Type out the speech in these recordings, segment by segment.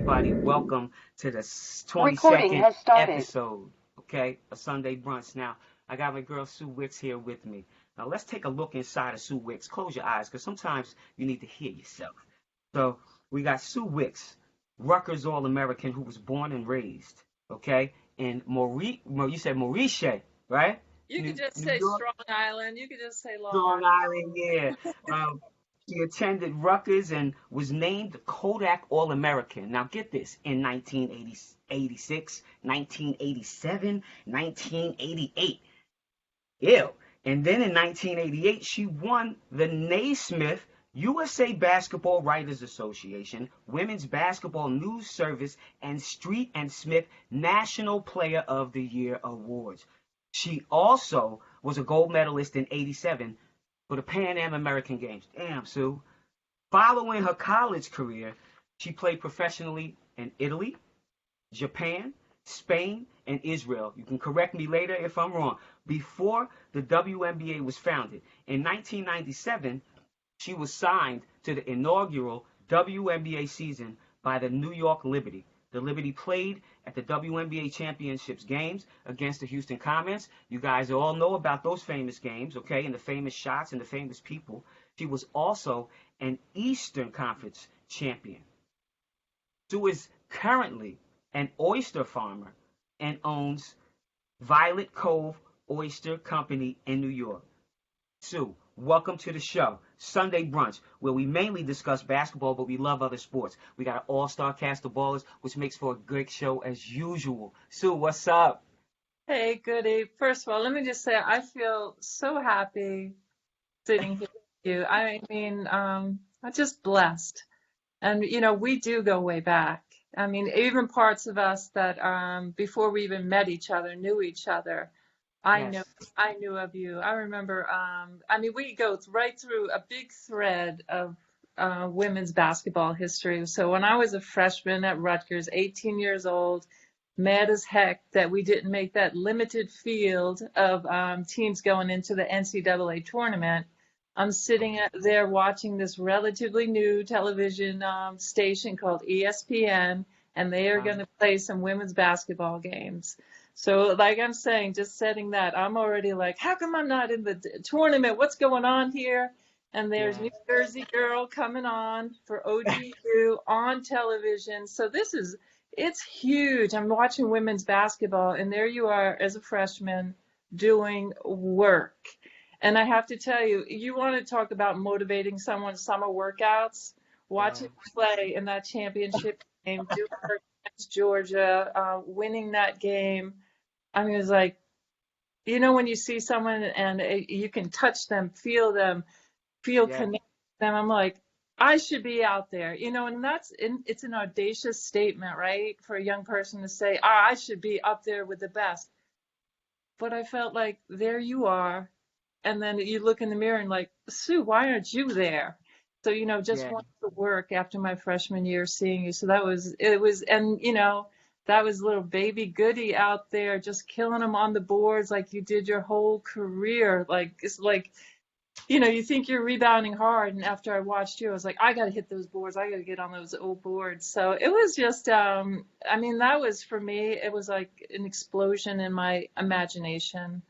everybody. Welcome to the Recording 22nd has started. episode, okay, of Sunday Brunch. Now, I got my girl Sue Wicks here with me. Now, let's take a look inside of Sue Wicks. Close your eyes, because sometimes you need to hear yourself. So, we got Sue Wicks, Rutgers All-American, who was born and raised, okay, in you said Maurice, right? You could just New say York? Strong Island. You could just say Long Long Island. Island, yeah. Um, she attended Rutgers and was named the Kodak All-American. Now get this, in 1986, 1987, 1988. Ew. And then in 1988, she won the Naismith USA Basketball Writers Association, Women's Basketball News Service, and Street and Smith National Player of the Year awards. She also was a gold medalist in 87 for the Pan Am American Games. Damn, Sue. Following her college career, she played professionally in Italy, Japan, Spain, and Israel. You can correct me later if I'm wrong. Before the WNBA was founded, in 1997, she was signed to the inaugural WNBA season by the New York Liberty. The Liberty played at the WNBA Championships games against the Houston Comets. You guys all know about those famous games, okay, and the famous shots and the famous people. She was also an Eastern Conference champion. Sue is currently an oyster farmer and owns Violet Cove Oyster Company in New York. Sue, welcome to the show, Sunday Brunch, where we mainly discuss basketball, but we love other sports. We got an all-star cast of ballers, which makes for a great show as usual. Sue, what's up? Hey, goody. First of all, let me just say I feel so happy sitting here with you. I mean, I'm just blessed. And, we do go way back. I mean, even parts of us that before we even met each other, knew each other. Yes. I knew of you. I remember, we go right through a big thread of women's basketball history. So when I was a freshman at Rutgers, 18 years old, mad as heck that we didn't make that limited field of teams going into the NCAA tournament. I'm sitting there watching this relatively new television station called ESPN, and they are going to play some women's basketball games. So like I'm saying, just setting that, I'm already like, how come I'm not in the tournament? What's going on here? And there's New Jersey Girl coming on for OGU on television. So it's huge. I'm watching women's basketball, and there you are as a freshman doing work. And I have to tell you, you want to talk about motivating someone's summer workouts, watching play in that championship game, doing work against Georgia, winning that game. I mean, it's like, when you see someone and you can touch them, feel connected to them, I'm like, I should be out there, and it's an audacious statement, right? For a young person to say, I should be up there with the best. But I felt like, there you are. And then you look in the mirror and like, Sue, why aren't you there? So, just wanted to work after my freshman year seeing you. So that was little baby Goody out there just killing them on the boards like you did your whole career. Like, it's like, you think you're rebounding hard. And after I watched you, I was like, I got to hit those boards. I got to get on those old boards. So it was just, that was for me, it was like an explosion in my imagination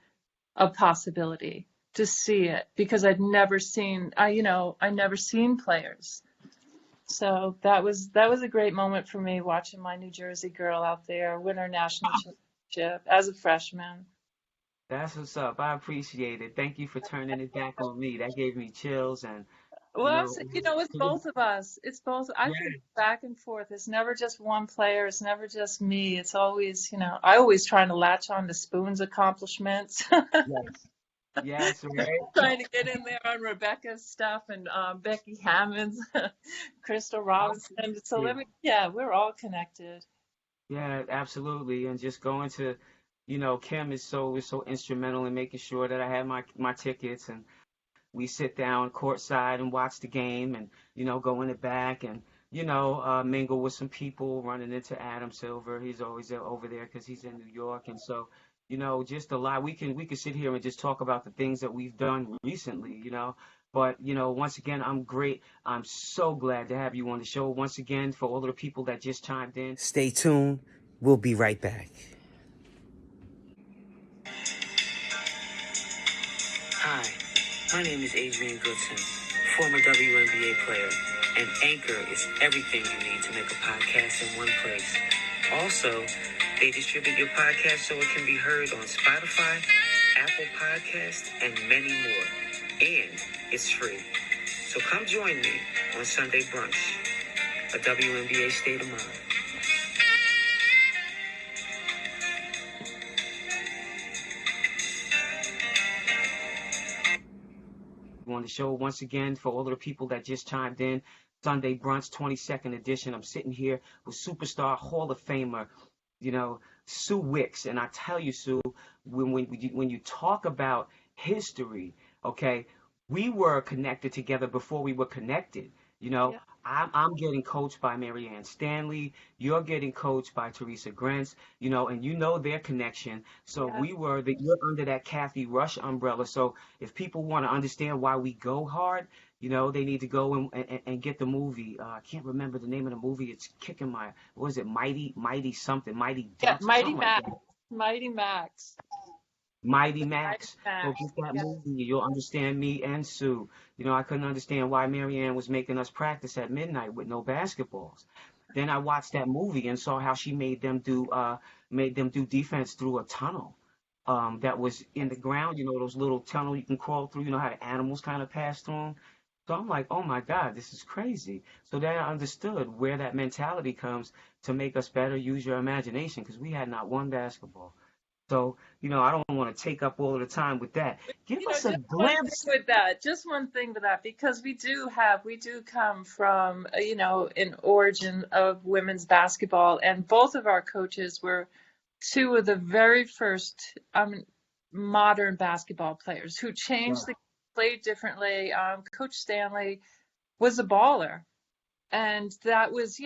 of possibility to see it, because I'd never seen, I never seen players. So that was a great moment for me, watching my New Jersey girl out there win her national championship as a freshman. That's what's up. I appreciate it. Thank you for turning it back on me. That gave me chills and, Well, it's both of us. It's both. I think it's back and forth. It's never just one player. It's never just me. It's always, I always trying to latch on to Spoon's accomplishments. Yes. Yes, right. Trying to get in there on Rebecca's stuff and Becky Hammond's, Crystal Robinson. So we're all connected. Yeah, absolutely. And just going to, Kim is so instrumental in making sure that I have my tickets, and we sit down courtside and watch the game, and go in the back and mingle with some people, running into Adam Silver. He's always over there because he's in New York, and so just a lot. We can sit here and just talk about the things that we've done recently, But, once again, I'm great. I'm so glad to have you on the show. Once again, for all of the people that just chimed in, stay tuned. We'll be right back. Hi, my name is Adrian Goodson, former WNBA player, and Anchor is everything you need to make a podcast in one place. Also, they distribute your podcast so it can be heard on Spotify, Apple Podcasts, and many more. And it's free. So come join me on Sunday Brunch, a WNBA state of mind. On the show once again for all of the people that just chimed in. Sunday Brunch 22nd edition. I'm sitting here with superstar Hall of Famer, Sue Wicks. And I tell you, Sue, when you talk about history, okay, we were connected together before we were connected. Yeah. I'm getting coached by Marianne Stanley. You're getting coached by Teresa Grants, and their connection. So Yes. you're under that Kathy Rush umbrella. So if people want to understand why we go hard, they need to go and get the movie. I can't remember the name of the movie. It's kicking my, what is it? Mighty something, Mighty Yeah, Ducks, Mighty something like Max. that. Mighty Max. Mighty Mighty Max. Go Max. get that Yeah. movie. You'll understand me and Sue. I couldn't understand why Marianne was making us practice at midnight with no basketballs. Then I watched that movie and saw how she made them do defense through a tunnel. That was in the ground, those little tunnel you can crawl through, how the animals kind of pass through them. So I'm like, oh my God, this is crazy. So then I understood where that mentality comes to make us better use your imagination because we had not one basketball. So, I don't want to take up all of the time with that. Give us a Just one thing glimpse. with that, because we do come from, an origin of women's basketball, and both of our coaches were two of the very first modern basketball players who Yeah. changed the played differently. Coach Stanley was a baller. And that was,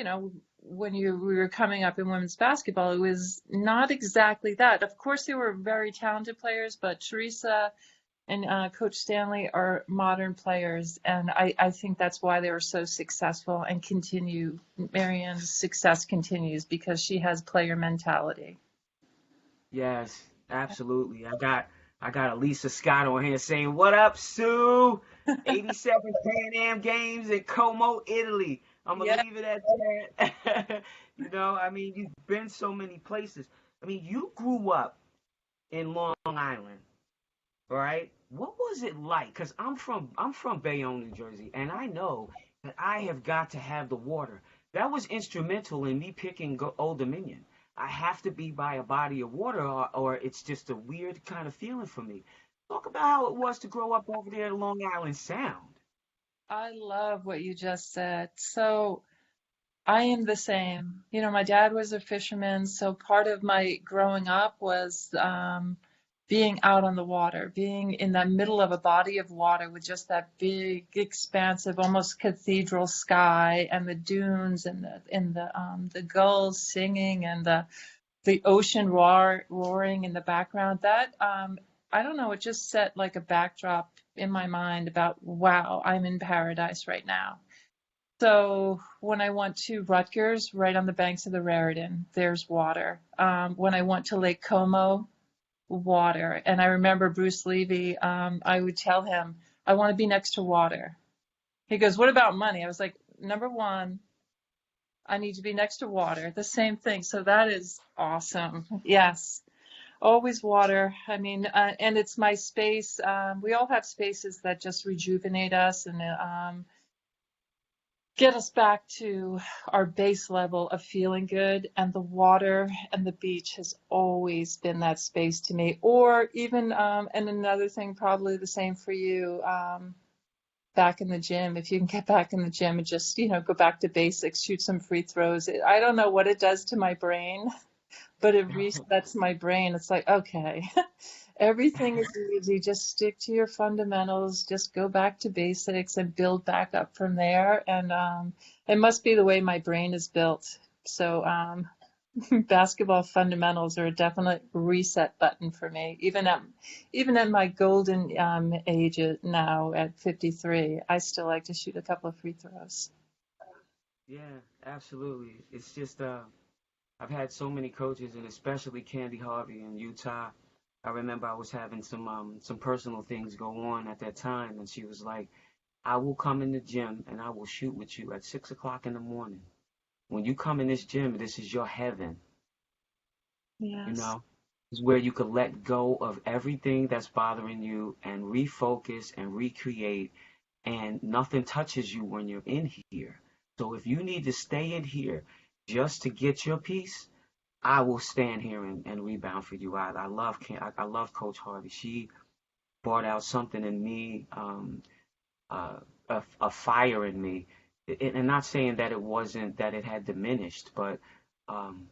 when we were coming up in women's basketball, it was not exactly that. Of course, they were very talented players, but Teresa and Coach Stanley are modern players. And I think that's why they were so successful and continue. Marianne's success continues because she has player mentality. Yes, absolutely. I got Elisa Scott on here saying, "What up, Sue? 87 Pan Am Games in Como, Italy." I'm gonna Yeah. leave it at that. You've been so many places. You grew up in Long Island. All right. What was it like? Because I'm from Bayonne, New Jersey, and I know that I have got to have the water. That was instrumental in me picking Old Dominion. I have to be by a body of water, or it's just a weird kind of feeling for me. Talk about how it was to grow up over there in Long Island Sound. I love what you just said. So I am the same. My dad was a fisherman, so part of my growing up was being out on the water, being in the middle of a body of water with just that big, expansive, almost cathedral sky, and the dunes, and the gulls singing, and the ocean roaring in the background. That I don't know, it just set like a backdrop in my mind about, wow, I'm in paradise right now. So when I went to Rutgers, right on the banks of the Raritan, there's water. When I went to Lake Como, water. And I remember Bruce Levy, I would tell him, I want to be next to water. He goes, what about money? I was like, number one, I need to be next to water. The same thing. So that is awesome. Yes. Always water. And it's my space. We all have spaces that just rejuvenate us and get us back to our base level of feeling good. And the water and the beach has always been that space to me. Or even, and another thing, probably the same for you, back in the gym. If you can get back in the gym and just, go back to basics, shoot some free throws. I don't know what it does to my brain, but it resets my brain. It's like, okay, everything is easy. Just stick to your fundamentals. Just go back to basics and build back up from there. And it must be the way my brain is built. So Basketball fundamentals are a definite reset button for me. Even at my golden age now at 53, I still like to shoot a couple of free throws. Yeah, absolutely. It's just I've had so many coaches, and especially Candy Harvey in Utah. I remember I was having some personal things go on at that time, and she was like, "I will come in the gym and I will shoot with you at 6 o'clock in the morning. When you come in this gym, this is your heaven, you Yes. know? It's where you could let go of everything that's bothering you and refocus and recreate, and nothing touches you when you're in here. So if you need to stay in here just to get your piece, I will stand here and rebound for you. I love Coach Harvey. She brought out something in me, a fire in me, and not saying that it wasn't that it had diminished, but um,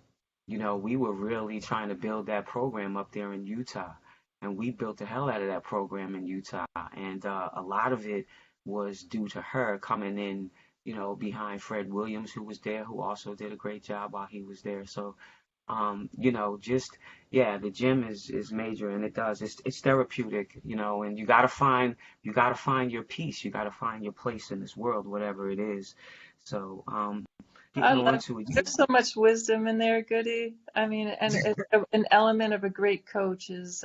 we were really trying to build that program up there in Utah, and we built the hell out of that program in Utah, and a lot of it was due to her coming in, behind Fred Williams, who was there, who also did a great job while he was there. So just yeah, the gym is major, and it's therapeutic, and you gotta find your peace, you gotta find your place in this world, whatever it is. So I getting on love, to it, there's so much wisdom in there, Goody. I mean, and an element of a great coach is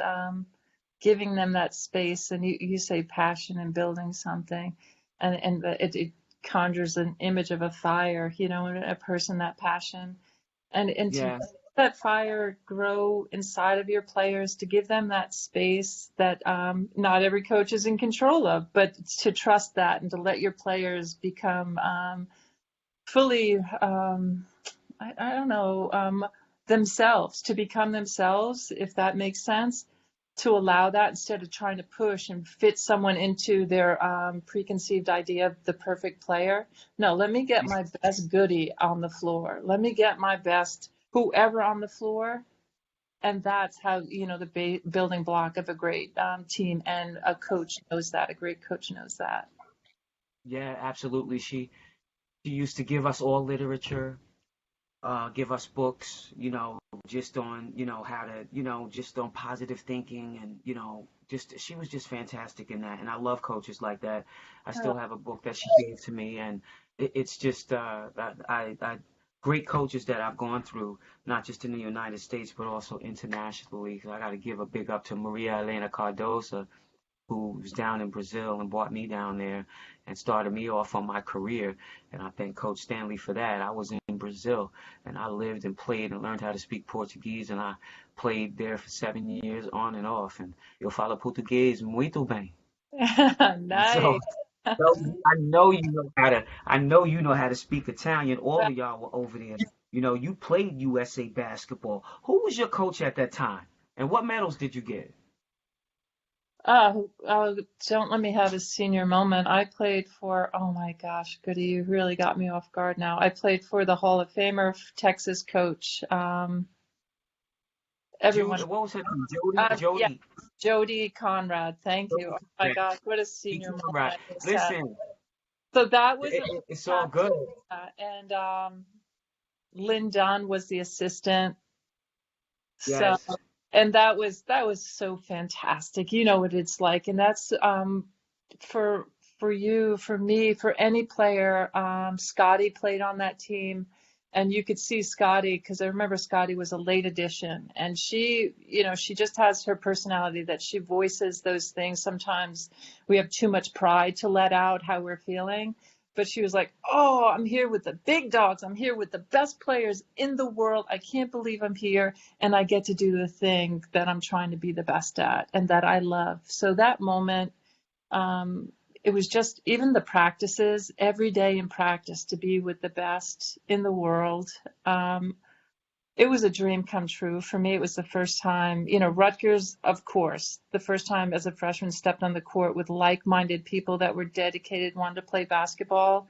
giving them that space, and you say passion and building something, and it conjures an image of a fire, and a person that passion, and to yeah, let that fire grow inside of your players, to give them that space that not every coach is in control of, but to trust that and to let your players become fully, I don't know, themselves, to become themselves, if that makes sense, to allow that instead of trying to push and fit someone into their preconceived idea of the perfect player. No, let me get my best Goody on the floor. Let me get my best whoever on the floor. And that's how, the building block of a great team. And a coach knows that. A great coach knows that. yeah, absolutely. She used to give us all literature, give us books, just on, how to, just on positive thinking, and, just she was just fantastic in that. And I love coaches like that. I still have a book that she gave to me, and it's just great coaches that I've gone through, not just in the United States, but also internationally. I got to give a big up to Maria Elena Cardosa, who was down in Brazil and brought me down there and started me off on my career. And I thank Coach Stanley for that. I was in Brazil, and I lived and played and learned how to speak Portuguese, and I played there for 7 years on and off. And eu falo português muito bem. And so, Nice. so I know you know how to speak Italian. All of y'all were over there. You played USA basketball. Who was your coach at that time? And what medals did you get? Don't let me have a senior moment. I played for, oh my gosh, Goody, you really got me off guard now. I played for the Hall of Famer Texas coach. Everyone, Jude, what was her name? Jody? yeah, Jody. Jody Conrad. Thank you. Oh my Okay. gosh, what a senior Right. moment I just had. Listen, So that was a it's all fantastic, good. and Lynn Dunn was the assistant. So, Yes. and that was so fantastic. You know what it's like, and that's for you, for me, for any player. Scotty played on that team, and you could see Scotty, because I remember Scotty was a late addition, and she just has her personality that she voices those things. Sometimes we have too much pride to let out how we're feeling. But she was like, "Oh, I'm here with the big dogs. I'm here with the best players in the world. I can't believe I'm here, and I get to do the thing that I'm trying to be the best at and that I love." So that moment, um, it was just even the practices, every day in practice to be with the best in the world. It was a dream come true. For me, it was the first time, Rutgers, of course, the first time as a freshman stepped on the court with like-minded people that were dedicated, wanted to play basketball.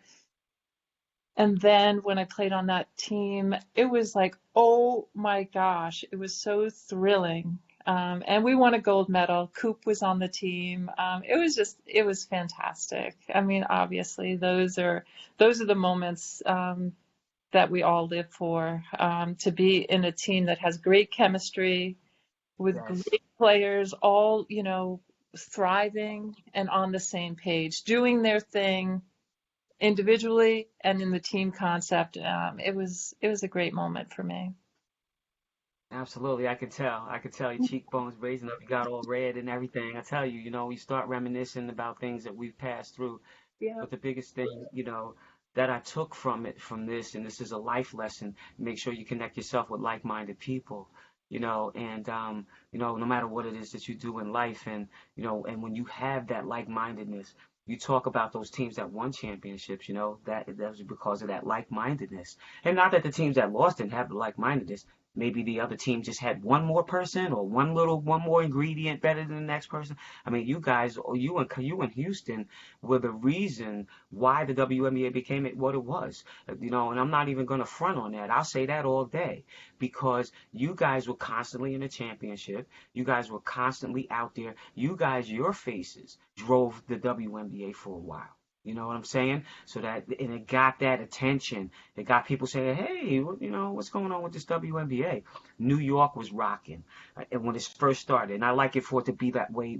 And then when I played on that team, it was like, oh my gosh, it was so thrilling. And we won a gold medal. Coop was on the team. It was fantastic. I mean, obviously, those are the moments that we all live for, to be in a team that has great chemistry with Yes. great players, all, thriving and on the same page, doing their thing individually and in the team concept. It was a great moment for me. Absolutely, I could tell. I could tell your cheekbones raising up. You got all red and everything. I tell you, we start reminiscing about things that we've passed through. Yeah. But the biggest thing, that I took from this, and this is a life lesson, make sure you connect yourself with like-minded people, and no matter what it is that you do in life, and and when you have that like-mindedness, you talk about those teams that won championships, that was because of that like-mindedness, and not that the teams that lost didn't have the like-mindedness. Maybe the other team just had one more person or one more ingredient better than the next person. I mean, you guys, you and Houston were the reason why the WNBA became what it was. And I'm not even going to front on that. I'll say that all day because you guys were constantly in the championship. You guys were constantly out there. You guys, your faces drove the WNBA for a while. You know what I'm saying? So and it got that attention. It got people saying, "Hey, what's going on with this WNBA?" New York was rocking, and when it first started, and I like it for it to be that way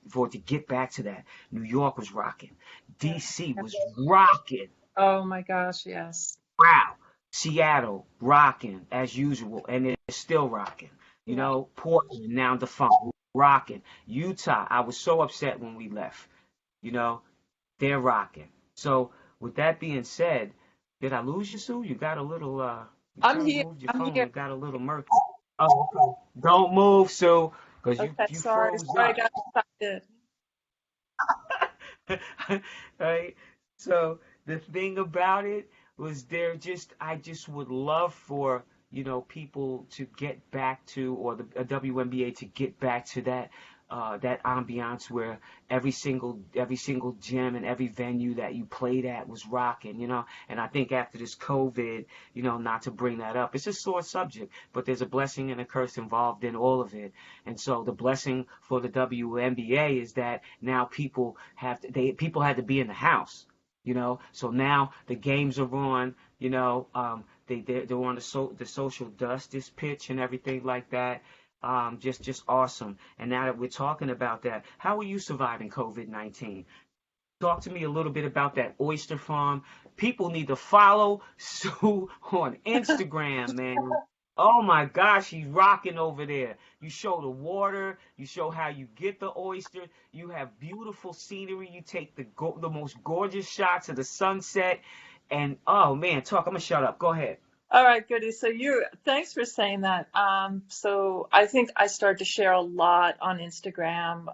for it to get back to that. New York was rocking. Yeah. DC was rocking. Oh my gosh, yes. Wow. Seattle rocking as usual, and it's still rocking. Yeah. Portland now defunct, rocking. Utah, I was so upset when we left. You know, they're rocking. So with that being said, did I lose you, Sue? You got a little you I'm kind of here. moved your I'm phone. here. It got a little murky. Oh, okay. Don't move, Sue, because you Okay, you sorry. froze Sorry, I up. got excited. Right? So the thing about it was I just would love for, people to get back to, or the WNBA to get back to that ambiance where every single gym and every venue that you played at was rocking. And I think after this COVID, not to bring that up, it's a sore subject, but there's a blessing and a curse involved in all of it. And so the blessing for the WNBA is that now people had to be in the house. So now the games are on. They're on the social justice pitch and everything like that. Just awesome. And now that we're talking about that, how are you surviving COVID-19? Talk to me a little bit about that oyster farm. People need to follow Sue on Instagram, man. Oh my gosh, she's rocking over there. You show the water, you show how you get the oyster. You have beautiful scenery. You take the most gorgeous shots of the sunset. And oh man, I'm gonna shut up. Go ahead. All right, goody. Thanks for saying that. So I think I started to share a lot on Instagram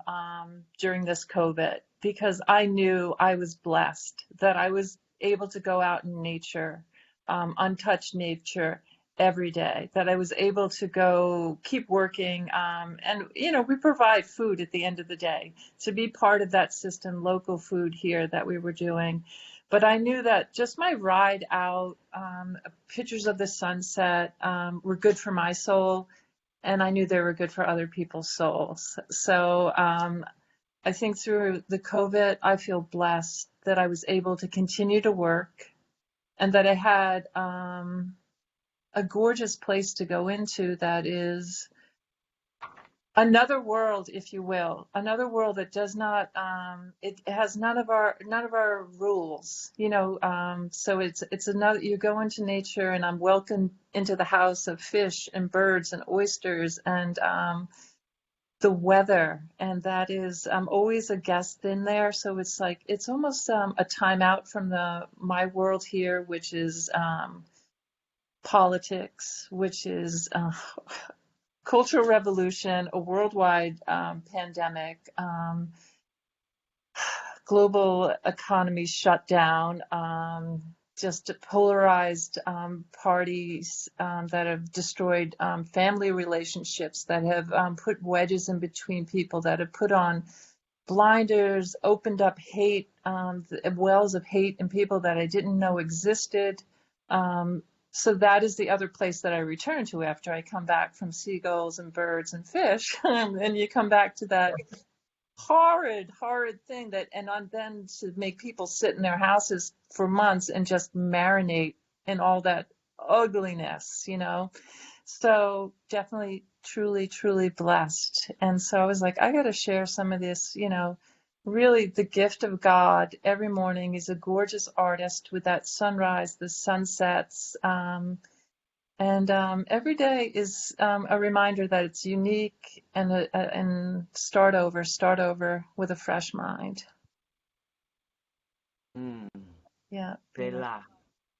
during this COVID because I knew I was blessed that I was able to go out in nature, untouched nature every day, that I was able to go keep working. And, we provide food at the end of the day to be part of that system, local food here that we were doing. But I knew that just my ride out, pictures of the sunset, were good for my soul, and I knew they were good for other people's souls. So I think through the COVID, I feel blessed that I was able to continue to work and that I had a gorgeous place to go into that is another world, if you will, another world that does not, it has none of our rules, so it's another, you go into nature and I'm welcomed into the house of fish and birds and oysters and the weather, and that is, I'm always a guest in there, so it's like it's almost a time out from my world here, which is politics, which is cultural revolution, a worldwide pandemic, global economy shut down, just polarized parties that have destroyed family relationships, that have put wedges in between people, that have put on blinders, opened up hate, wells of hate in people that I didn't know existed. So that is the other place that I return to after I come back from seagulls and birds and fish. And you come back to that horrid, horrid thing then to make people sit in their houses for months and just marinate and all that ugliness, So definitely, truly, truly blessed. And so I was like, I got to share some of this, really the gift of God every morning. He's a gorgeous artist with that sunrise, the sunsets. And every day is a reminder that it's unique and start over with a fresh mind. Mm. Yeah, yeah, Selah,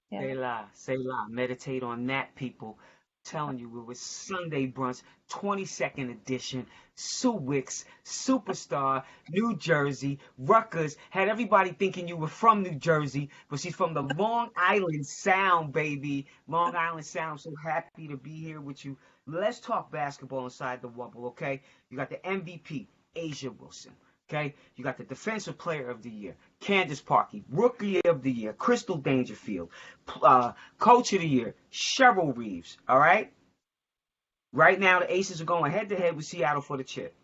yeah. Selah, Selah. Meditate on that, people. Telling you, it was Sunday Brunch, 22nd edition. Sue Wicks, superstar, New Jersey, Rutgers. Had everybody thinking you were from New Jersey, but she's from the Long Island Sound, baby. Long Island Sound. So happy to be here with you. Let's talk basketball inside the Wubble, okay? You got the MVP, Asia Wilson. Okay, you got the Defensive Player of the Year, Candace Parkey, Rookie of the Year, Crystal Dangerfield, Coach of the Year, Cheryl Reeves. All right. Right now, the Aces are going head to head with Seattle for the chip.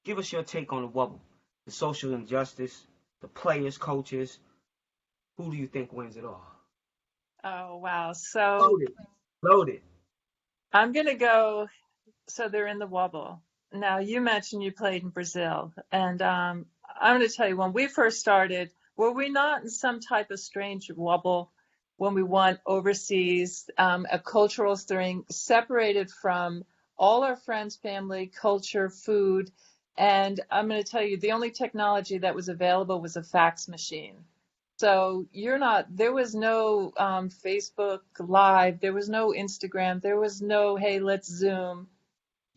Give us your take on the Wubble, the social injustice, the players, coaches. Who do you think wins it all? Oh, wow. So Loaded, loaded. I'm going to go. So they're in the wobble. Now, you mentioned you played in Brazil, and I'm going to tell you, when we first started, were we not in some type of strange wobble when we went overseas, a cultural thing, separated from all our friends, family, culture, food, and I'm going to tell you, the only technology that was available was a fax machine. So there was no Facebook Live, there was no Instagram, there was no, hey, let's Zoom.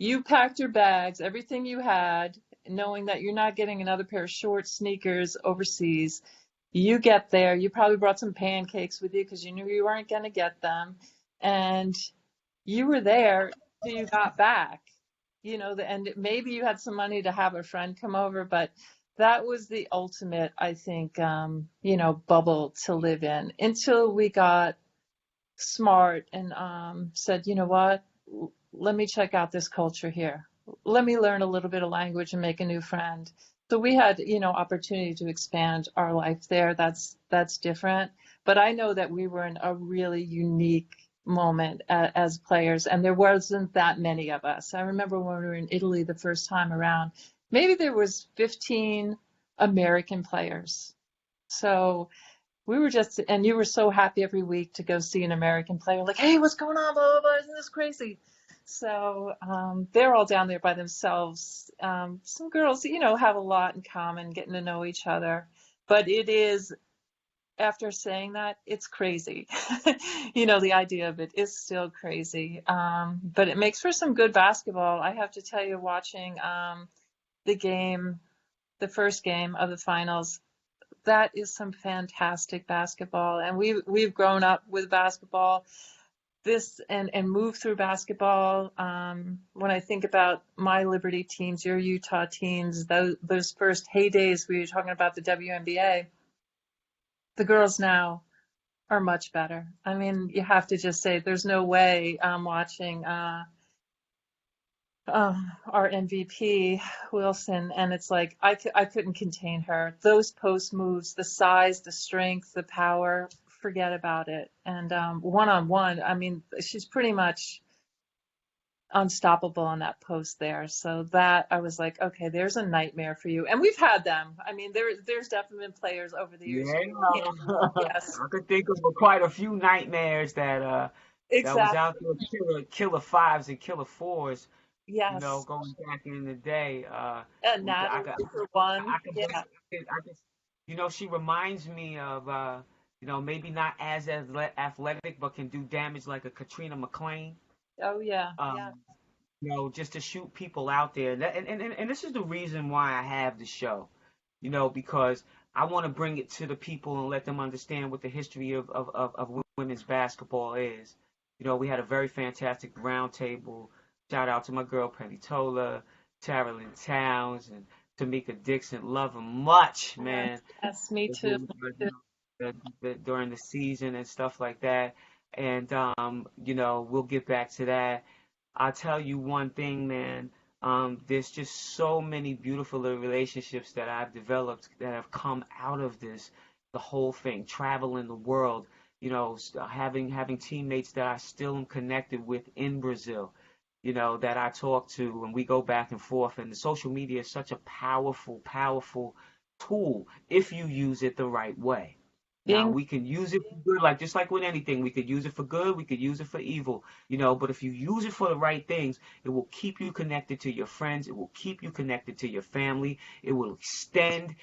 You packed your bags, everything you had, knowing that you're not getting another pair of short sneakers overseas. You get there, you probably brought some pancakes with you because you knew you weren't going to get them. And you were there till you got back, and maybe you had some money to have a friend come over, but that was the ultimate, I think, bubble to live in until we got smart and said, you know what? Let me check out this culture here. Let me learn a little bit of language and make a new friend. So we had, opportunity to expand our life there. That's different. But I know that we were in a really unique moment as players, and there wasn't that many of us. I remember when we were in Italy the first time around, maybe there was 15 American players. So we were just, and you were so happy every week to go see an American player, like, hey, what's going on, blah, blah, blah, isn't this crazy? So they're all down there by themselves. Some girls, have a lot in common, getting to know each other. But it is, after saying that, it's crazy. The idea of it is still crazy. But it makes for some good basketball. I have to tell you, watching the game, the first game of the finals, that is some fantastic basketball, and we've grown up with basketball, this and moved through basketball. When I think about my Liberty teams, your Utah teams, those first heydays we were talking about, the WNBA, the girls now are much better. I mean, you have to just say there's no way I'm watching our MVP, Wilson, and it's like I couldn't contain her. Those post moves, the size, the strength, the power, forget about it. And one-on-one, I mean, she's pretty much unstoppable on that post there. So that I was like, okay, there's a nightmare for you. And we've had them. I mean, there's definitely been players over the years. Yeah, Yes, I could think of quite a few nightmares that was exactly. out there, killer fives and killer fours. Yes. Going back in the day, And we could, Natalie for one. I could, Yeah. I could, she reminds me of, maybe not as athletic, but can do damage like a Katrina McClain. Oh yeah. Yeah. Um, just to shoot people out there. And this is the reason why I have the show, because I want to bring it to the people and let them understand what the history of women's basketball is. We had a very fantastic roundtable. Shout out to my girl Penny Tola, Tara Lynn Towns, and Tamika Dixon. Love them much, Yes, man. yes, me too. During the season and stuff like that. And we'll get back to that. I'll tell you one thing, man. There's just so many beautiful relationships that I've developed that have come out of this, the whole thing, traveling the world. having teammates that I still am connected with in Brazil, that I talk to and we go back and forth. And the social media is such a powerful, powerful tool if you use it the right way. Now Being we can use it for good, like just like with anything, we could use it for good, we could use it for evil, but if you use it for the right things, it will keep you connected to your friends, it will keep you connected to your family, it will extend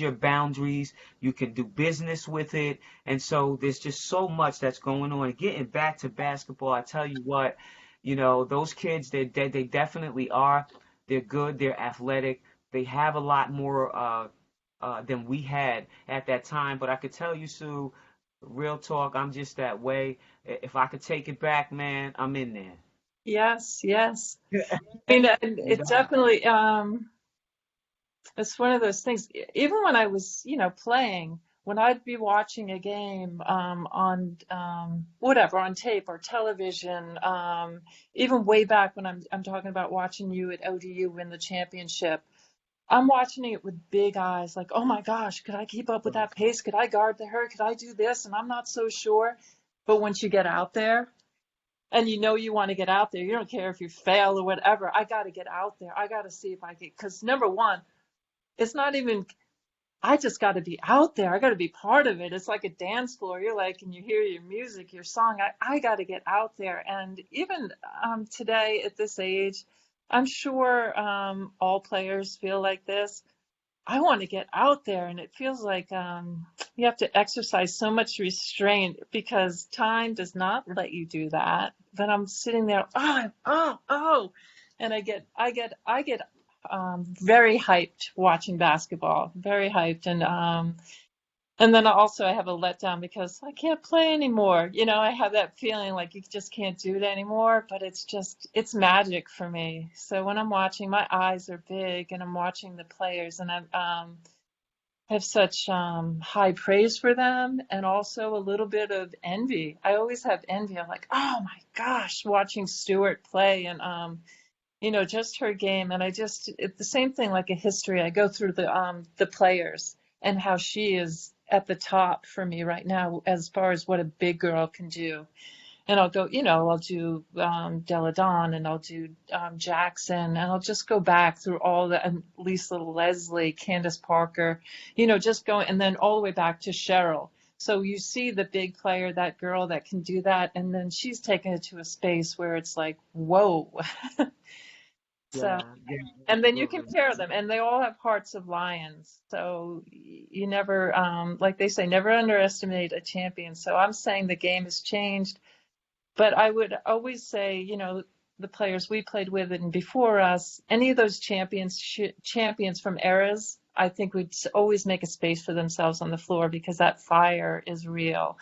your boundaries, you can do business with it, and so there's just so much that's going on. Getting back to basketball, I tell you what, those kids, they definitely are. They're good, they're athletic, they have a lot more than we had at that time. But I could tell you, Sue, real talk, I'm just that way. If I could take it back, man, I'm in there. yes, yes. I mean, and You it know? definitely it's one of those things. Even when I was, playing, when I'd be watching a game on whatever, on tape or television, even way back when I'm talking about watching you at ODU win the championship, I'm watching it with big eyes, like, oh my gosh, could I keep up with that pace? Could I guard her? Could I do this? And I'm not so sure. But once you get out there, and you want to get out there, you don't care if you fail or whatever. I got to get out there. I got to see if I can, because number one, it's not even, I just got to be out there. I got to be part of it. It's like a dance floor. You're like, and you hear your music, your song. I got to get out there. And even today at this age, I'm sure all players feel like this. I want to get out there, and it feels like you have to exercise so much restraint because time does not let you do that. But I'm sitting there, oh, and I get very hyped watching basketball, very hyped, and then also I have a letdown because I can't play anymore. I have that feeling like you just can't do it anymore, but it's magic for me. So when I'm watching, my eyes are big and I'm watching the players and have such high praise for them and also a little bit of envy. I always have envy. I'm like, oh my gosh, watching Stewart play and just her game. And it's the same thing like a history. I go through the players and how she is at the top for me right now as far as what a big girl can do. And I'll go, I'll do Della Dawn and I'll do Jackson and I'll just go back through all the, and Lisa Leslie, Candace Parker, just going, and then all the way back to Cheryl. So you see the big player, that girl that can do that, and then she's taken it to a space where it's like, whoa. So, Yeah, yeah, and then you absolutely. compare them, and they all have hearts of lions. So you never, like they say, never underestimate a champion. So I'm saying the game has changed, but I would always say, the players we played with and before us, any of those champions from eras, I think would always make a space for themselves on the floor because that fire is real.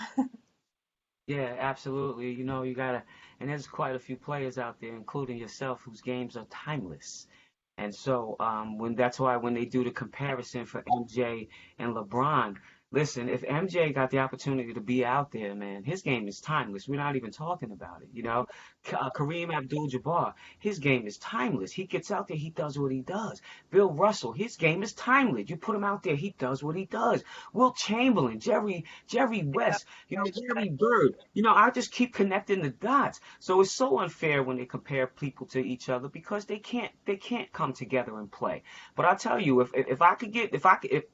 Yeah, absolutely. You gotta, and there's quite a few players out there, including yourself, whose games are timeless. And so, when that's why when they do the comparison for MJ and LeBron, listen, if MJ got the opportunity to be out there, man, his game is timeless. We're not even talking about it. Kareem Abdul-Jabbar, his game is timeless. He gets out there, he does what he does. Bill Russell, his game is timeless. You put him out there, he does what he does. Wilt Chamberlain, Jerry Yeah. West, Larry Bird. I just keep connecting the dots. So it's so unfair when they compare people to each other because they can't come together and play. But I tell you, if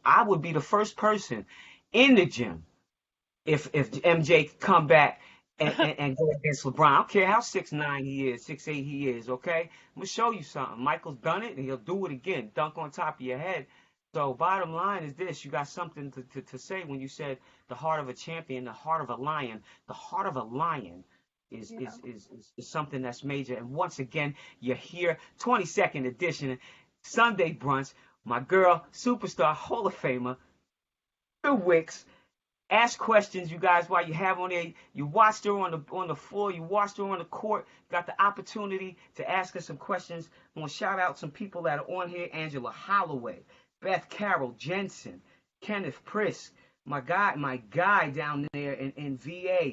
I would be the first person in the gym if MJ could come back and go against LeBron. I don't care how 6'9" he is, 6'8" he is, okay? I'm gonna show you something. Michael's done it and he'll do it again. Dunk on top of your head. So bottom line is this, you got something to say when you said the heart of a champion, the heart of a lion. The heart of a lion is Yeah. is is is something that's major. And once again, you're here, 22nd edition, Sunday brunch. My girl, superstar, Hall of Famer, the Wicks. Ask questions, you guys, while you have on there. You watched her on the floor, you watched her on the court, got the opportunity to ask her some questions. I'm gonna shout out some people that are on here: Angela Holloway, Beth Carroll, Jensen, Kenneth Prisk, my guy down there in VA,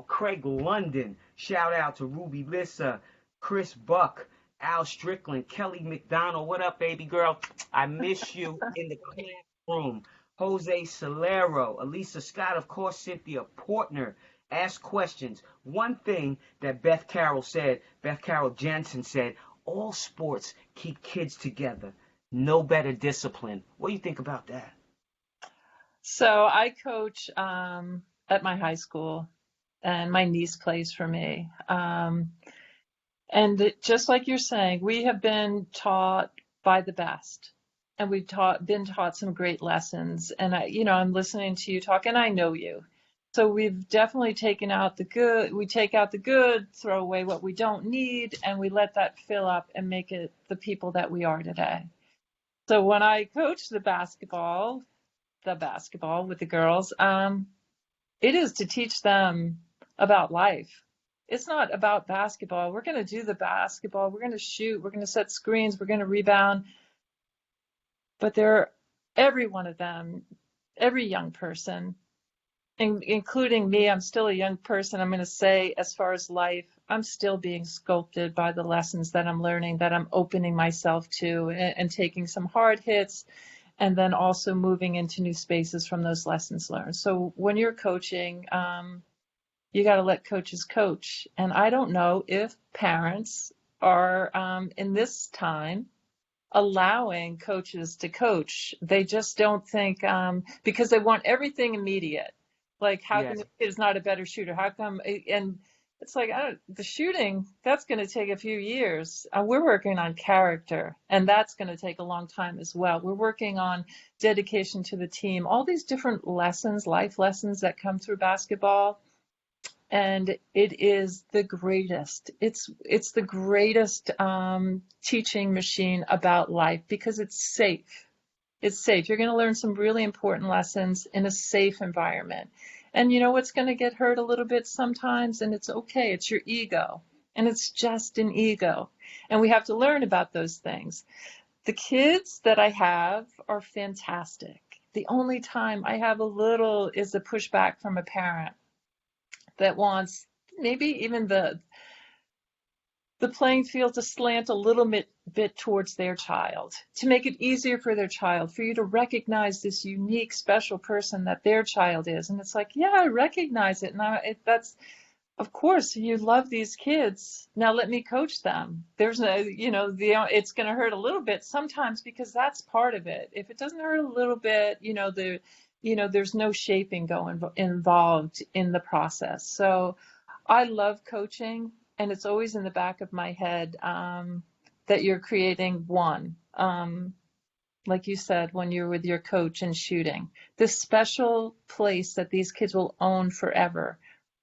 Craig London. Shout out to Ruby Lissa, Chris Buck, Al Strickland, Kelly McDonald. What up, baby girl? I miss you in the classroom. Jose Solero, Elisa Scott, of course, Cynthia Portner. Ask questions. One thing that Beth Carroll Jensen said, all sports keep kids together. No better discipline. What do you think about that? So I coach at my high school, and my niece plays for me. And just like you're saying, we have been taught by the best, and been taught some great lessons. And I'm listening to you talk, and I know you. So we've definitely taken out the good. We take out the good, throw away what we don't need, and we let that fill up and make it the people that we are today. So when I coach the basketball with the girls, it is to teach them about life. It's not about basketball. We're going to do the basketball. We're going to shoot. We're going to set screens. We're going to rebound. But every one of them, every young person, including me, I'm still a young person. I'm going to say, as far as life, I'm still being sculpted by the lessons that I'm learning, that I'm opening myself to, and taking some hard hits, and then also moving into new spaces from those lessons learned. So when you're coaching, you got to let coaches coach. And I don't know if parents are in this time allowing coaches to coach. They just don't think, because they want everything immediate. Like, how come Yes. the kid is not a better shooter? How come? And it's like, the shooting, that's going to take a few years. We're working on character, and that's going to take a long time as well. We're working on dedication to the team, all these different lessons, life lessons that come through basketball. And it is the greatest. It's the greatest teaching machine about life, because it's safe. It's safe. You're going to learn some really important lessons in a safe environment. And you know what's going to get hurt a little bit sometimes, and it's okay. It's your ego, and it's just an ego. And we have to learn about those things. The kids that I have are fantastic. The only time I have a little is a pushback from a parent that wants maybe even the playing field to slant a little bit towards their child, to make it easier for their child, for you to recognize this unique, special person that their child is. And it's like, yeah, I recognize it. And that's, of course, you love these kids. Now let me coach them. There's it's going to hurt a little bit sometimes, because that's part of it. If it doesn't hurt a little bit, there's no shaping involved in the process. So I love coaching. And it's always in the back of my head that you're creating one, like you said, when you're with your coach and shooting, this special place that these kids will own forever.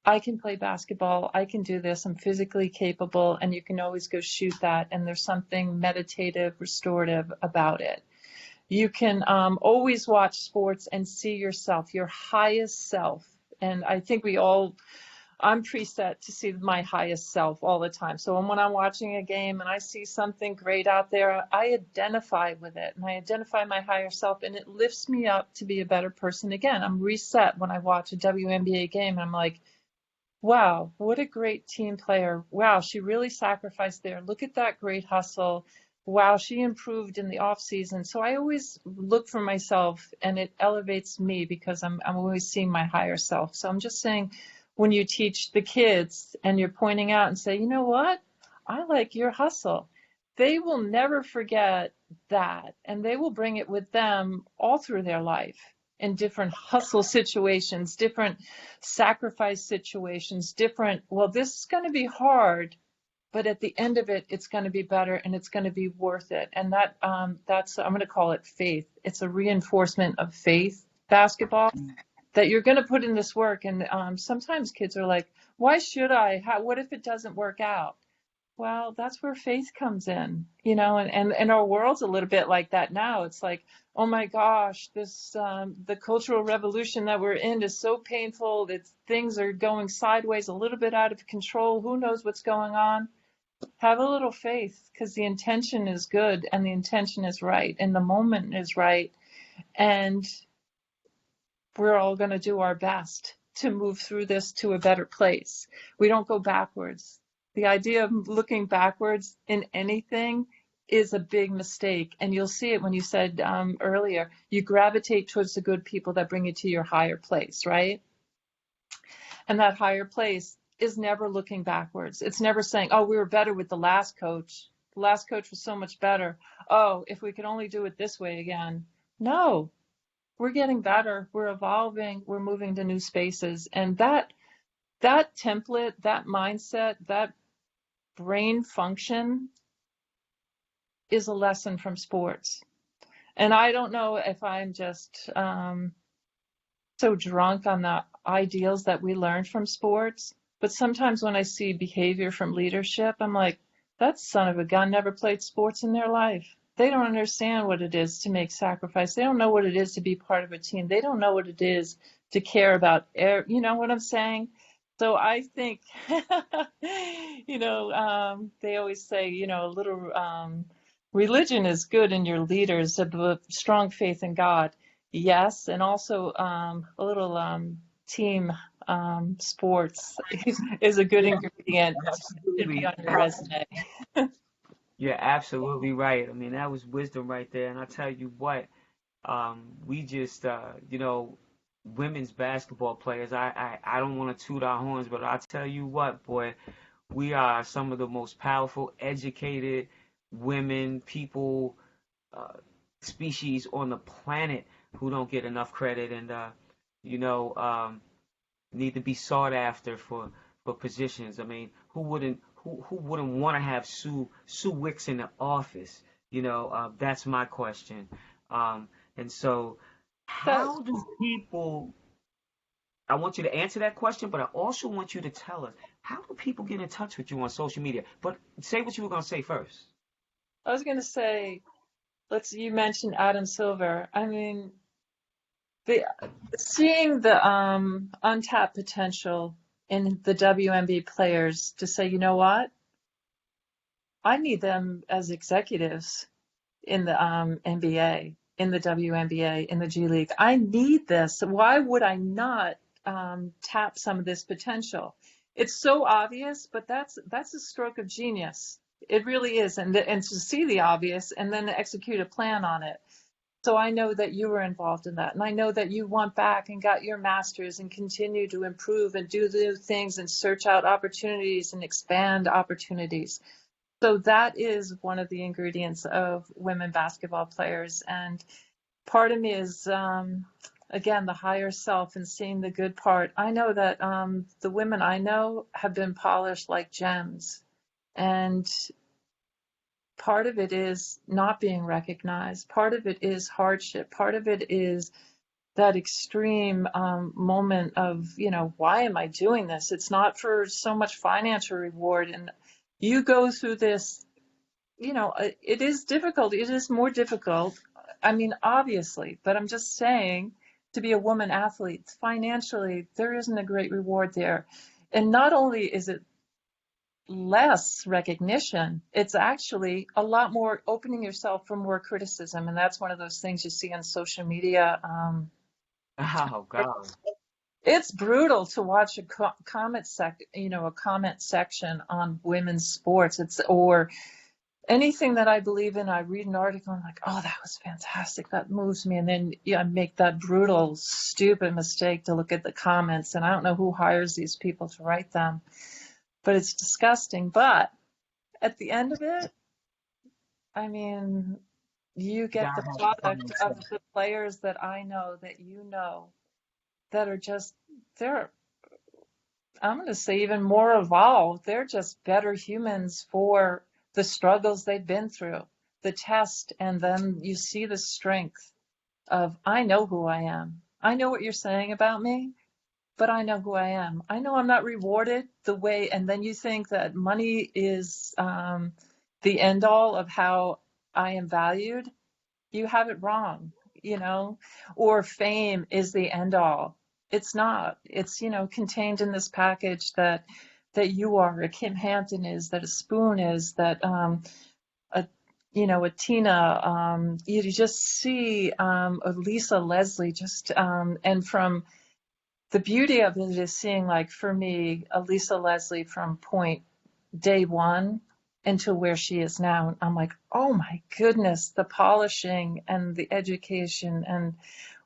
I can play basketball. I can do this. I'm physically capable, and you can always go shoot that. And there's something meditative, restorative about it. You can always watch sports and see yourself, your highest self. And I think I'm preset to see my highest self all the time. So when I'm watching a game and I see something great out there, I identify with it, and I identify my higher self, and it lifts me up to be a better person again. I'm reset when I watch a WNBA game, and I'm like, wow, what a great team player. Wow, she really sacrificed there. Look at that great hustle. Wow, she improved in the off season. So I always look for myself, and it elevates me, because I'm always seeing my higher self. So I'm just saying, when you teach the kids and you're pointing out and say, you know what, I like your hustle, they will never forget that. And they will bring it with them all through their life, in different hustle situations, different sacrifice situations, well, this is going to be hard, but at the end of it, it's going to be better, and it's going to be worth it. And that's, I'm going to call it faith. It's a reinforcement of faith, basketball, that you're going to put in this work. And sometimes kids are like, why should I? What if it doesn't work out? Well, that's where faith comes in, and our world's a little bit like that now. It's like, oh my gosh, the cultural revolution that we're in is so painful that things are going sideways, a little bit out of control. Who knows what's going on? Have a little faith, because the intention is good, and the intention is right, and the moment is right. And we're all going to do our best to move through this to a better place. We don't go backwards. The idea of looking backwards in anything is a big mistake. And you'll see it when you said earlier, you gravitate towards the good people that bring you to your higher place, right? And that higher place is never looking backwards. It's never saying, oh, we were better with the last coach. The last coach was so much better. Oh, if we could only do it this way again. No, we're getting better. We're evolving. We're moving to new spaces. And that template, that mindset, that brain function is a lesson from sports. And I don't know if I'm just so drunk on the ideals that we learned from sports, but sometimes when I see behavior from leadership, I'm like, that son of a gun never played sports in their life. They don't understand what it is to make sacrifice. They don't know what it is to be part of a team. They don't know what it is to care about air. You know what I'm saying? So I think, they always say, a little religion is good in your leaders, a strong faith in God. Yes, and also a little team sports is a good ingredient to be on your resume. You're absolutely right. I mean, that was wisdom right there. And I tell you what, we just, women's basketball players, I don't want to toot our horns, but I tell you what, boy, we are some of the most powerful, educated women, people, species on the planet who don't get enough credit and, need to be sought after for positions. I mean, who wouldn't want to have Sue Wicks in the office? That's my question. And so, how do people? I want you to answer that question, but I also want you to tell us how do people get in touch with you on social media? But say what you were going to say first. I was going to say, you mentioned Adam Silver. I mean, seeing the untapped potential in the WNBA players to say, you know what? I need them as executives in the NBA, in the WNBA, in the G League. I need this. Why would I not tap some of this potential? It's so obvious, but that's a stroke of genius. It really is. And to see the obvious and then to execute a plan on it. So I know that you were involved in that. And I know that you went back and got your master's and continue to improve and do new things and search out opportunities and expand opportunities. So that is one of the ingredients of women basketball players. And part of me is, again, the higher self and seeing the good part. I know that the women I know have been polished like gems. And part of it is not being recognized. Part of it is hardship. Part of it is that extreme moment of, why am I doing this? It's not for so much financial reward. And you go through this, it is difficult. It is more difficult. I mean, obviously, but I'm just saying to be a woman athlete, financially, there isn't a great reward there. And not only is it less recognition, it's actually a lot more opening yourself for more criticism. And that's one of those things you see on social media. Oh God. It's brutal to watch a comment section on women's sports. Or anything that I believe in. I read an article and I'm like, oh, that was fantastic. That moves me. And then I make that brutal, stupid mistake to look at the comments. And I don't know who hires these people to write them. But it's disgusting. But at the end of it, I mean, you get the product of the players that I know, that you know, that are just, I'm going to say even more evolved. They're just better humans for the struggles they've been through, the test, and then you see the strength of, I know who I am. I know what you're saying about me. But I know who I am. I know I'm not rewarded the way, and then you think that money is the end all of how I am valued. You have it wrong, or fame is the end all. It's not. It's, contained in this package that you are, a Kim Hampton is, that a Spoon is, that a Tina, you just see a Lisa Leslie just, and from the beauty of it is seeing, like, for me, a Lisa Leslie from day one into where she is now. I'm like, oh my goodness, the polishing and the education and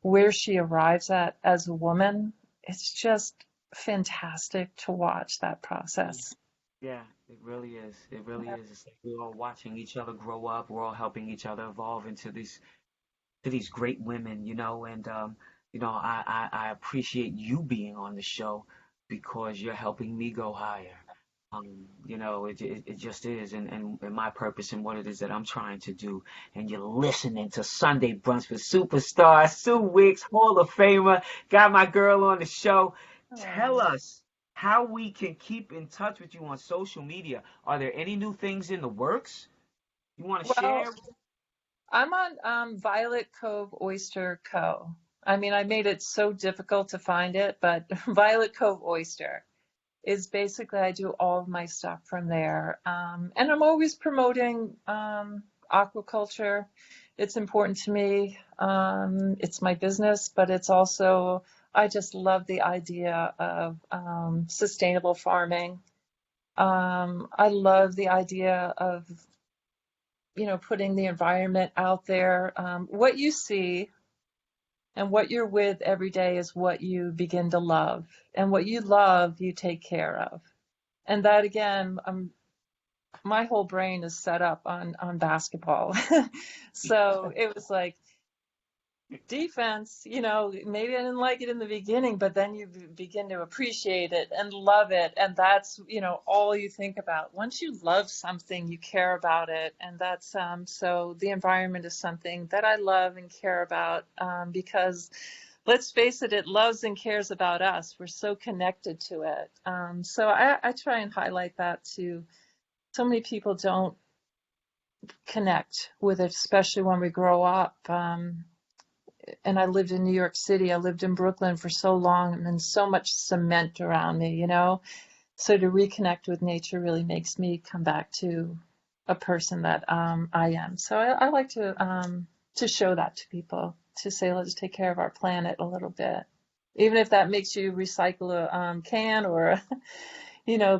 where she arrives at as a woman. It's just fantastic to watch that process. Yeah, it really is. It really is. It's like we're all watching each other grow up. We're all helping each other evolve into these great women, and I appreciate you being on the show because you're helping me go higher. It just is, and my purpose and what it is that I'm trying to do. And you're listening to Sunday Brunch with Superstar Sue Wicks, Hall of Famer. Got my girl on the show. Tell Oh. us how we can keep in touch with you on social media. Are there any new things in the works you want to Well, share? I'm on Violet Cove Oyster Co. I mean, I made it so difficult to find it, but Violet Cove Oyster is basically I do all of my stuff from there. And I'm always promoting aquaculture. It's important to me. It's my business, but it's also, I just love the idea of sustainable farming. I love the idea of, putting the environment out there. What you see and what you're with every day is what you begin to love. And what you love, you take care of. And that again, my whole brain is set up on basketball. So it was like defense, maybe I didn't like it in the beginning, but then you begin to appreciate it and love it. And that's, all you think about. Once you love something, you care about it. And that's, so the environment is something that I love and care about, because let's face it, it loves and cares about us. We're so connected to it. So I try and highlight that too. So many people don't connect with it, especially when we grow up. And I lived in New York City. I lived in Brooklyn for so long, and then so much cement around me. So to reconnect with nature really makes me come back to a person that I am. So I like to show that to people, to say, let's take care of our planet a little bit. Even if that makes you recycle a can or,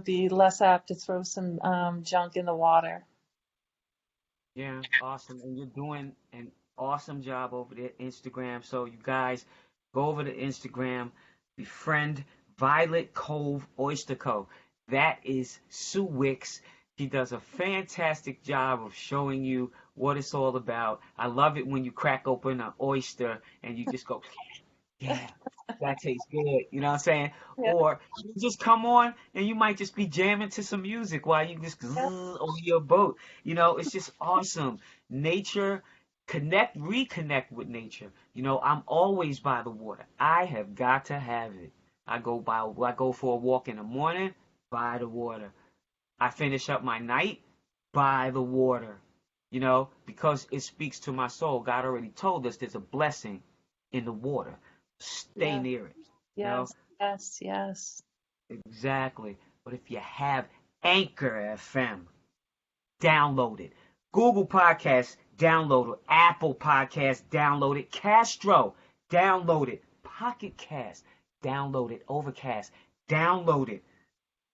be less apt to throw some junk in the water. Yeah, awesome. And you're doing an awesome job over there, Instagram. So you guys go over to Instagram, befriend Violet Cove Oyster Co. That is Sue Wicks. She does a fantastic job of showing you what it's all about. I love it when you crack open an oyster and you just go, yeah, that tastes good. You know what I'm saying? Yeah, Or you just come on and you might just be jamming to some music while you just yeah, on your boat. It's just awesome. Nature, reconnect with nature. I'm always by the water. I have got to have it. I go for a walk in the morning by the water. I finish up my night by the water. Because it speaks to my soul. God already told us there's a blessing in the water. Stay yeah, near it. You know, yes, yes, yes. exactly. But if you have Anchor FM, download it. Google Podcasts, download it. Apple Podcasts, download it. Castro, download it. Pocket Cast, download it. Overcast, download it.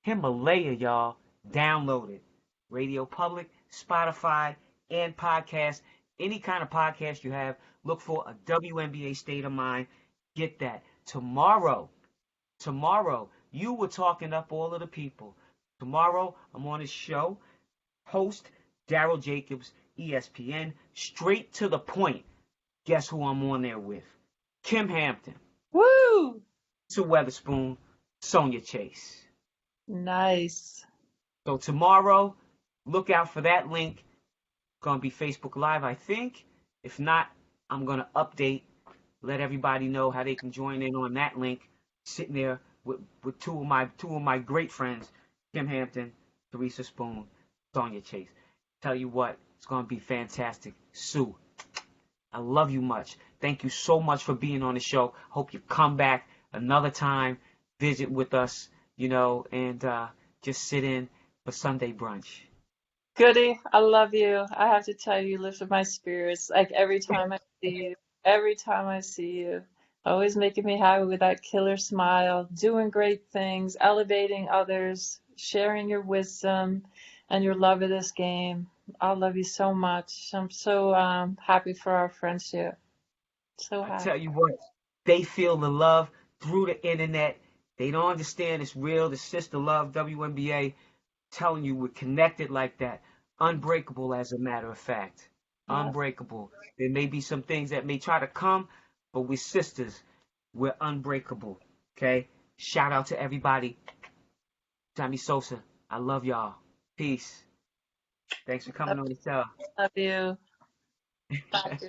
Himalaya, y'all, download it. Radio Public, Spotify, and podcast. Any kind of podcast you have, look for a WNBA State of Mind. Get that. Tomorrow, you were talking up all of the people. Tomorrow, I'm on a show. Host Daryl Jacobs, ESPN. Straight to the point. Guess who I'm on there with? Kim Hampton, Woo! Sue Weatherspoon, Sonia Chase. Nice. So tomorrow, look out for that link. Gonna be Facebook Live, I think. If not, I'm gonna update, let everybody know how they can join in on that link. Sitting there with two of my great friends, Kim Hampton, Teresa Spoon, Sonia Chase. Tell you what, it's gonna be fantastic. Sue, I love you much. Thank you so much for being on the show. Hope you come back another time, visit with us, and just sit in for Sunday brunch. Goody, I love you. I have to tell you, you lifted my spirits. Like every time I see you, always making me happy with that killer smile, doing great things, elevating others, sharing your wisdom. and your love of this game. I love you so much. I'm so happy for our friendship. So I tell happy. you what, they feel the love through the internet. They don't understand it's real. The sister love, WNBA, telling you we're connected like that. Unbreakable, as a matter of fact. Yes. Unbreakable. There may be some things that may try to come, but we're sisters. We're unbreakable. Okay? Shout out to everybody. Tommy Sosa, I love y'all. Peace. Thanks for Love, coming on the show. love you. Bye.